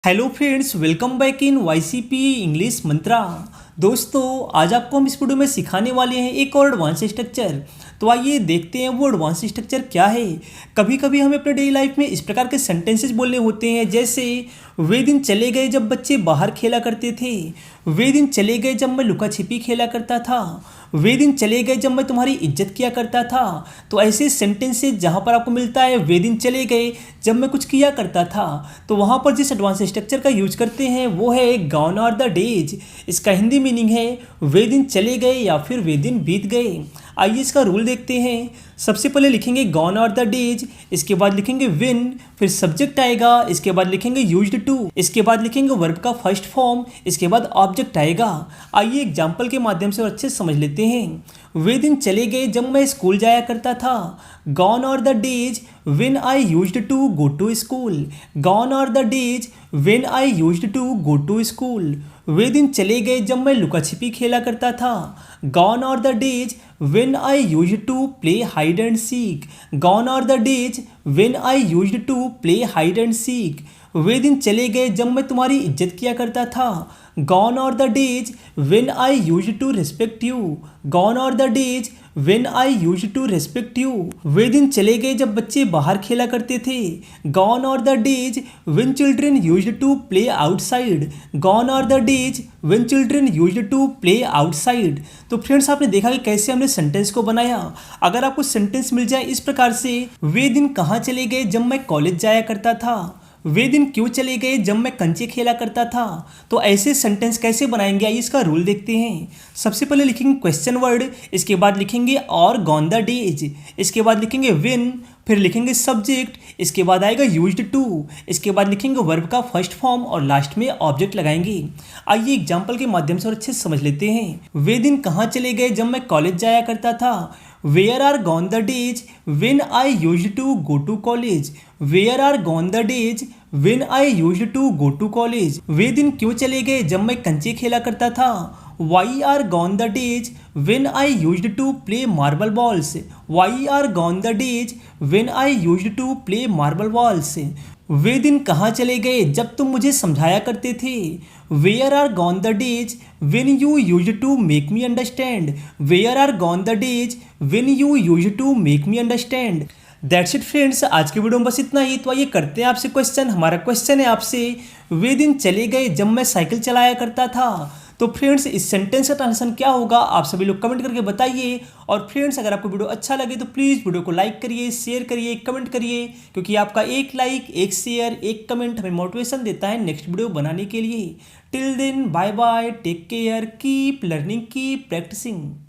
Hello friends, welcome back in YCP English mantra. दोस्तों, आज आपको हम इस वीडियो में सिखाने वाले हैं एक और एडवांस स्ट्रक्चर। तो आइए देखते हैं वो एडवांस स्ट्रक्चर क्या है। कभी कभी हमें अपने डेली लाइफ में इस प्रकार के सेंटेंसेस बोलने होते हैं, जैसे वे दिन चले गए जब बच्चे बाहर खेला करते थे, वे दिन चले गए जब मैं लुका छिपी खेला करता था, वे दिन चले गए जब मैं तुम्हारी इज्जत किया करता था। तो ऐसे सेंटेंसेस जहाँ पर आपको मिलता है वे दिन चले गए जब मैं कुछ किया करता था, तो वहाँ पर जिस एडवांस स्ट्रक्चर का यूज करते हैं वो है गॉन आर द डेज। इसका हिंदी मीनिंग है वे दिन चले गए या फिर वे दिन बीत गए। आइए इसका रूल देखते हैं। सबसे पहले लिखेंगे गॉन आर द डेज, इसके बाद लिखेंगे विन, फिर सब्जेक्ट आएगा, इसके बाद लिखेंगे यूज्ड टू, इसके बाद लिखेंगे वर्ब का फर्स्ट फॉर्म, इसके बाद ऑब्जेक्ट आएगा। आइए एग्जाम्पल के माध्यम से और अच्छे से समझ लेते हैं। वे दिन चले गए जब मैं स्कूल जाया करता था। Gone are the days when I used to go to school. Gone are the days when I used to go to school. वे दिन चले गए जब मैं लुका छिपी खेला करता था। Gone are the days when I used to play hide and seek. Gone are the days when I used to play hide and seek. वे दिन चले गए जब मैं तुम्हारी इज्जत किया करता था। Gone are the days when I used to respect you. Gone are the days when I used to respect you. वे दिन चले गए जब बच्चे बाहर खेला करते थे। Gone are the days when children used to play outside. Gone are the days when children used to play outside. तो फ्रेंड्स, आपने देखा कि कैसे हमने सेंटेंस को बनाया। अगर आपको सेंटेंस मिल जाए इस प्रकार से, वे दिन कहाँ चले गए जब मैं कॉलेज जाया करता था, वे दिन क्यों चले गए जब मैं कंचे खेला करता था, तो ऐसे सेंटेंस कैसे बनाएंगे आइए इसका रूल देखते हैं। सबसे पहले लिखेंगे क्वेश्चन वर्ड, इसके बाद लिखेंगे और गॉन द डेज, इसके बाद लिखेंगे विन, फिर लिखेंगे सब्जेक्ट, इसके बाद आएगा यूज्ड टू, इसके बाद लिखेंगे वर्ब का फर्स्ट फॉर्म और लास्ट में ऑब्जेक्ट लगाएंगे। आइए एग्जाम्पल के माध्यम से और अच्छे से समझ लेते हैं। वे दिन कहाँ चले गए जब मैं कॉलेज जाया करता था। Where are gone the days when I used to go to college. Where are gone the days when I used to go to college. वे दिन क्यों चले गए जब मैं कंचे खेला करता था। Why are gone the days when I used to play marble balls. Why are gone the days when I used to play marble balls. वे दिन कहाँ चले गए जब तुम मुझे समझाया करते थे। Where are gone the days when you used to make me understand. Where are gone the days when you used to make me understand. That's it friends, आज के वीडियो में बस इतना ही। तो आइए करते हैं आपसे क्वेश्चन। हमारा क्वेश्चन है आपसे, वे दिन चले गए जब मैं साइकिल चलाया करता था। तो फ्रेंड्स, इस सेंटेंस का ट्रांसलेशन क्या होगा आप सभी लोग कमेंट करके बताइए। और फ्रेंड्स, अगर आपको वीडियो अच्छा लगे तो प्लीज़ वीडियो को लाइक करिए, शेयर करिए, कमेंट करिए, क्योंकि आपका एक लाइक, एक शेयर, एक कमेंट हमें मोटिवेशन देता है नेक्स्ट वीडियो बनाने के लिए। Till then, bye bye, take care, keep learning, keep practising.